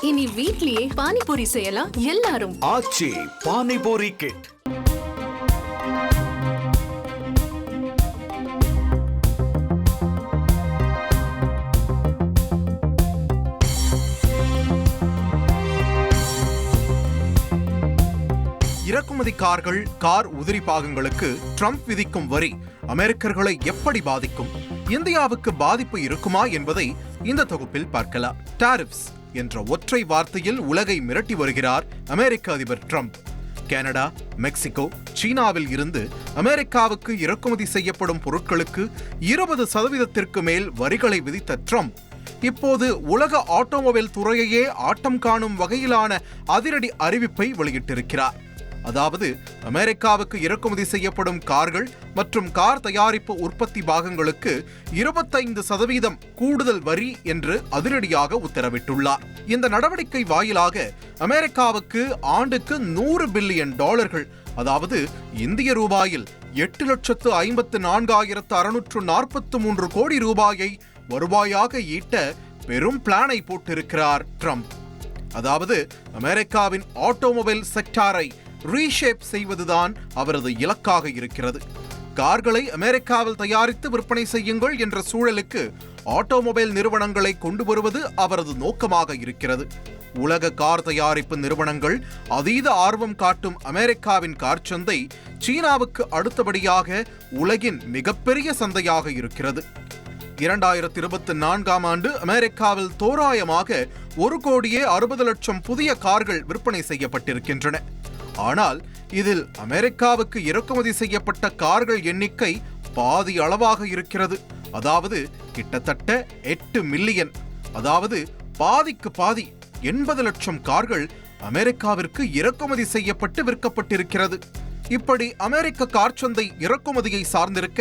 இனி வீட்லயே பானிபூரி செய்யலாம் எல்லாரும். ஆச்சி பானிபூரி கிட். இறக்குமதி கார் உதிரி பாகங்களுக்கு ட்ரம்ப் விதிக்கும் வரி அமெரிக்கர்களை எப்படி பாதிக்கும், இந்தியாவுக்கு பாதிப்பு இருக்குமா என்பதை இந்த தொகுப்பில் பார்க்கலாம். டாரிஃப்ஸ் என்ற ஒற்றை வார்த்தையில் உலகை மிரட்டி வருகிறார் அமெரிக்க அதிபர் ட்ரம்ப். கனடா, மெக்சிகோ, சீனாவில் இருந்து அமெரிக்காவுக்கு இறக்குமதி செய்யப்படும் பொருட்களுக்கு 20% மேல் வரிகளை விதித்த ட்ரம்ப் இப்போது உலக ஆட்டோமொபைல் துறையையே ஆட்டம் காணும் வகையிலான அதிரடி அறிவிப்பை வெளியிட்டிருக்கிறார். அதாவது அமெரிக்காவுக்கு இறக்குமதி செய்யப்படும் கார்கள் மற்றும் கார் தயாரிப்பு உற்பத்தி பாகங்களுக்கு 25% கூடுதல் வரி என்று அதிரடியாக உத்தரவிட்டுள்ளார். இந்த நடவடிக்கை வாயிலாக அமெரிக்காவுக்கு ஆண்டுக்கு $100 பில்லியன், அதாவது இந்திய ரூபாயில் 8,54,643 கோடி ரூபாயை வருவாயாக ஈட்ட பெரும் பிளானை போட்டிருக்கிறார் ட்ரம்ப். அதாவது அமெரிக்காவின் ஆட்டோமொபைல் செக்டாரை ரீஷேப் செய்வதுதான் அவரது இலக்காக இருக்கிறது. கார்களை அமெரிக்காவில் தயாரித்து விற்பனை செய்யுங்கள் என்ற சூழலுக்கு ஆட்டோமொபைல் நிறுவனங்களை கொண்டு வருவது அவரது நோக்கமாக இருக்கிறது. உலக கார் தயாரிப்பு நிறுவனங்கள் அதீத ஆர்வம் காட்டும் அமெரிக்காவின் கார் சந்தை சீனாவுக்கு அடுத்தபடியாக உலகின் மிகப்பெரிய சந்தையாக இருக்கிறது. 2024ஆம் ஆண்டு அமெரிக்காவில் தோராயமாக 1,60,00,000 புதிய கார்கள் விற்பனை செய்யப்பட்டிருக்கின்றன. ஆனால் இதில் அமெரிக்காவுக்கு இறக்குமதி செய்யப்பட்ட கார்கள் எண்ணிக்கை பாதி அளவாக இருக்கிறது. அதாவது கிட்டத்தட்ட 8 மில்லியன், அதாவது பாதிக்கு பாதி 80 லட்சம் கார்கள் அமெரிக்காவிற்கு இறக்குமதி செய்யப்பட்டு விற்கப்பட்டிருக்கிறது. இப்படி அமெரிக்க கார் சந்தை இறக்குமதியை சார்ந்திருக்க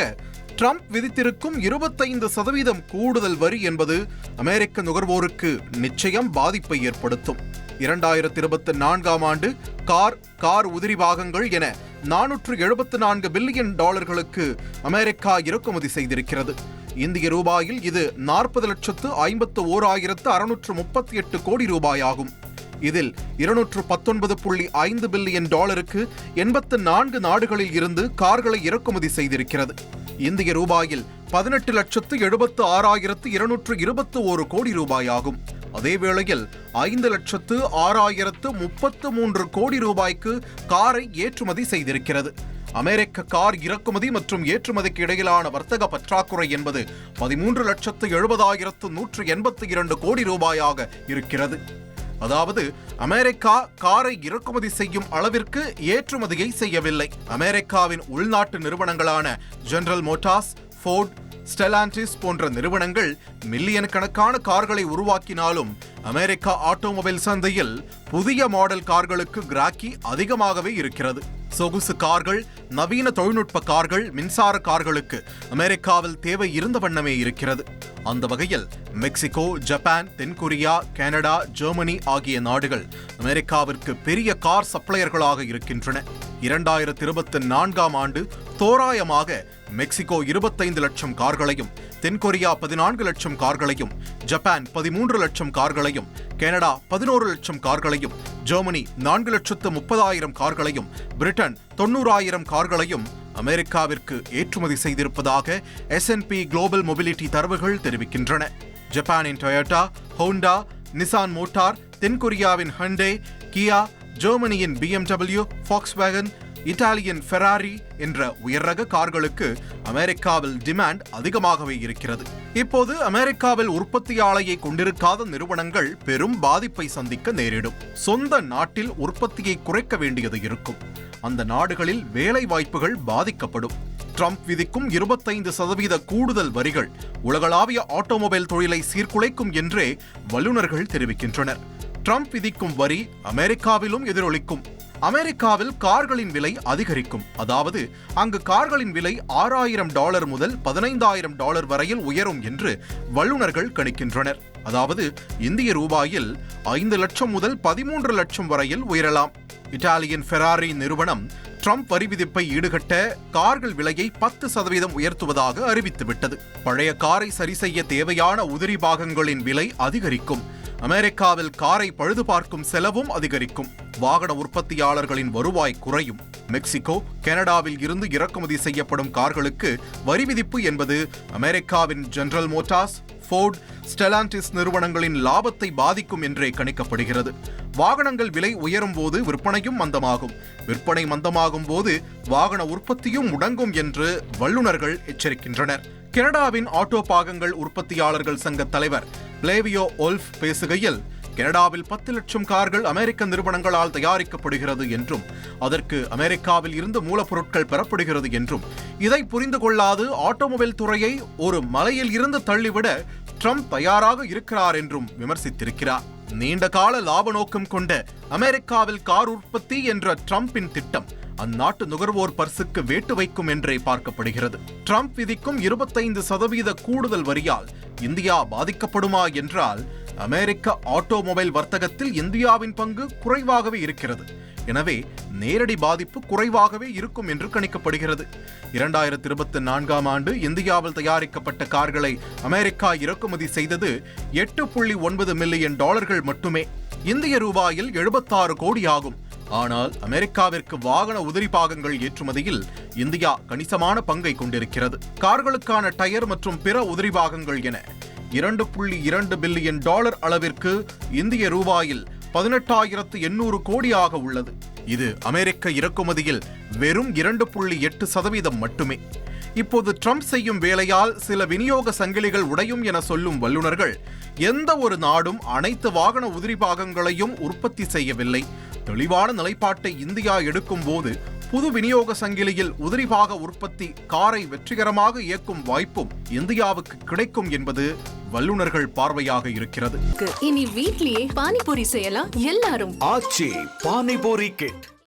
ட்ரம்ப் விதித்திருக்கும் 25% கூடுதல் வரி என்பது அமெரிக்க நுகர்வோருக்கு நிச்சயம் பாதிப்பை ஏற்படுத்தும். 2024ஆம் ஆண்டு கார் உதிரி பாகங்கள் என $474 பில்லியன் அமெரிக்கா இறக்குமதி செய்திருக்கிறது. இந்திய ரூபாயில் இது 40,51,638 கோடி ரூபாயாகும். இதில் $219.5 பில்லியன் 84 நாடுகளில் இருந்து கார்களை இறக்குமதி செய்திருக்கிறது. இந்திய ரூபாயில் 18,76,221 கோடி ரூபாயாகும். அதேவேளையில் 5,06,033 கோடி ரூபாய்க்கு காரை ஏற்றுமதி செய்திருக்கிறது. அமெரிக்க கார் இறக்குமதி மற்றும் ஏற்றுமதிக்கு இடையிலான வர்த்தக பற்றாக்குறை என்பது 13,70,182 கோடி ரூபாயாக இருக்கிறது. அதாவது அமெரிக்கா காரை இறக்குமதி செய்யும் அளவிற்கு ஏற்றுமதியை செய்யவில்லை. அமெரிக்காவின் உள்நாட்டு நிறுவனங்களான ஜெனரல் மோட்டார்ஸ், ஃபோர்ட், ஸ்டெலாண்டிஸ் போன்ற நிறுவனங்கள் மில்லியன் கணக்கான கார்களை உருவாக்கினாலும் அமெரிக்கா ஆட்டோமொபைல் சந்தையில் புதிய மாடல் கார்களுக்கு கிராக்கி அதிகமாகவே இருக்கிறது. சொகுசு கார்கள், நவீன தொழில்நுட்ப கார்கள், மின்சார கார்களுக்கு அமெரிக்காவில் தேவை இருந்த வண்ணமே இருக்கிறது. அந்த வகையில் மெக்சிகோ, ஜப்பான், தென்கொரியா, கனடா, ஜெர்மனி ஆகிய நாடுகள் அமெரிக்காவிற்கு பெரிய கார் சப்ளையர்களாக இருக்கின்றன. 2024ஆம் ஆண்டு தோராயமாக மெக்சிகோ 25 லட்சம் கார்களையும், தென்கொரியா 14 லட்சம் கார்களையும், ஜப்பான் 13 லட்சம் கார்களையும், கனடா 11 லட்சம் கார்களையும், ஜெர்மனி 4,30,000 கார்களையும், பிரிட்டன் 90,000 கார்களையும் அமெரிக்காவிற்கு ஏற்றுமதி செய்திருப்பதாக S&P குளோபல் மொபிலிட்டி தரவுகள் தெரிவிக்கின்றன. ஜப்பானின் டொயோட்டா, ஹோண்டா, நிசான் மோட்டார், தென்கொரியாவின் ஹண்டே, கியா, ஜெர்மனியின் BMW, ஃபாக்ஸ்வேகன், இத்தாலியன் ஃபெராரி என்ற உயர்ரக கார்களுக்கு அமெரிக்காவில் டிமாண்ட் அதிகமாகவே இருக்கிறது. இப்போது அமெரிக்காவில் உற்பத்தி ஆலையை கொண்டிருக்காத நிறுவனங்கள் பெரும் பாதிப்பை சந்திக்க நேரிடும். சொந்த நாட்டில் உற்பத்தியை குறைக்க வேண்டியது இருக்கும். அந்த நாடுகளில் வேலை வாய்ப்புகள் பாதிக்கப்படும். ட்ரம்ப் விதிக்கும் 25% கூடுதல் வரிகள் உலகளாவிய ஆட்டோமொபைல் தொழிலை சீர்குலைக்கும் என்றே வல்லுநர்கள் தெரிவிக்கின்றனர். ட்ரம்ப் விதிக்கும் வரி அமெரிக்காவிலும் எதிரொலிக்கும். அமெரிக்காவில் கார்களின் விலை அதிகரிக்கும். அதாவது அங்கு கார்களின் விலை $6,000 முதல் $15,000 வரையில் உயரும் என்று வல்லுநர்கள் கணிக்கின்றனர். அதாவது இந்திய ரூபாயில் 5 லட்சம் முதல் 13 லட்சம் வரையில் உயரலாம். இத்தாலியன் ஃபெராரி நிறுவனம் ட்ரம்ப் வரி விதிப்பை ஈடுகட்ட கார்கள் விலையை 10% உயர்த்துவதாக அறிவித்துவிட்டது. பழைய காரை சரி செய்ய தேவையான உதிரி பாகங்களின் விலை அதிகரிக்கும். அமெரிக்காவில் காரை பழுது பார்க்கும் செலவும் அதிகரிக்கும். வாகன உற்பத்தியாளர்களின் வருவாய் குறையும். மெக்சிகோ, கனடாவில் இருந்து இறக்குமதி செய்யப்படும் கார்களுக்கு வரி விதிப்பு என்பது அமெரிக்காவின் ஜெனரல் மோட்டார்ஸ், ஃபோர்ட், ஸ்டெலாண்டிஸ் நிறுவனங்களின் லாபத்தை பாதிக்கும் என்றே கணிக்கப்படுகிறது. வாகனங்கள் விலை உயரும் போது விற்பனையும் மந்தமாகும். விற்பனை மந்தமாகும் போது வாகன உற்பத்தியும் முடங்கும் என்று வல்லுநர்கள் எச்சரிக்கின்றனர். கனடாவின் ஆட்டோ பாகங்கள் உற்பத்தியாளர்கள் சங்க தலைவர் பிளேவியோ ஒல்ஃப் பேசுகையில், கனடாவில் 10 லட்சம் கார்கள் அமெரிக்க நிறுவனங்களால் தயாரிக்கப்படுகிறது என்றும் அதற்கு அமெரிக்காவில் இருந்து மூலப்பொருட்கள் பெறப்படுகிறது என்றும் இதை புரிந்து கொள்ளாது ஆட்டோமொபைல் துறையை ஒரு மலையில் இருந்து தள்ளிவிட ட்ரம்ப் தயாராக இருக்கிறார் என்றும் விமர்சித்திருக்கிறார். நீண்ட கால லாப நோக்கம் கொண்ட அமெரிக்காவில் கார் உற்பத்தி என்ற ட்ரம்பின் திட்டம் அந்நாட்டு நுகர்வோர் பர்சுக்கு வேட்டு வைக்கும் என்றே பார்க்கப்படுகிறது. ட்ரம்ப் விதிக்கும் 25% கூடுதல் வரியால் இந்தியா பாதிக்கப்படுமா என்றால், அமெரிக்க ஆட்டோமொபைல் வர்த்தகத்தில் இந்தியாவின் பங்கு குறைவாகவே இருக்கிறது. எனவே நேரடி பாதிப்பு குறைவாகவே இருக்கும் என்று கணிக்கப்படுகிறது. 2024ஆம் ஆண்டு இந்தியாவில் தயாரிக்கப்பட்ட கார்களை அமெரிக்கா இறக்குமதி செய்தது $8.9 மில்லியன் மட்டுமே. இந்திய ரூபாயில் 76 கோடி ஆகும். ஆனால் அமெரிக்காவிற்கு வாகன உதிரி பாகங்கள் ஏற்றுமதியில் இந்தியா கணிசமான பங்கை கொண்டிருக்கிறது. கார்களுக்கான டயர் மற்றும் பிற உதிரி பாகங்கள் என $2.2 பில்லியன் அளவிற்கு இந்திய ரூபாயில் 18,800 கோடியாக உள்ளது. இது அமெரிக்க இறக்குமதியில் வெறும் 2.8% மட்டுமே. இப்போது ட்ரம்ப் செய்யும் வேலையால் சில விநியோக சங்கிலிகள் உடையும் என சொல்லும் வல்லுநர்கள், எந்த ஒரு நாடும் அனைத்து வாகன உதிரி பாகங்களையும் உற்பத்தி செய்யவில்லை. தெளிவான நிலைப்பாட்டை இந்தியா எடுக்கும் போது புது விநியோக சங்கிலியில் உதிரிபாக உற்பத்தி காரை வெற்றிகரமாக இயக்கும் வாய்ப்பும் இந்தியாவுக்கு கிடைக்கும் என்பது வல்லுநர்கள் பார்வையாக இருக்கிறது. இனி வீட்லயே பானிபூரி செய்யலாம் எல்லாரும். ஆச்சி பானிபூரி கிட்.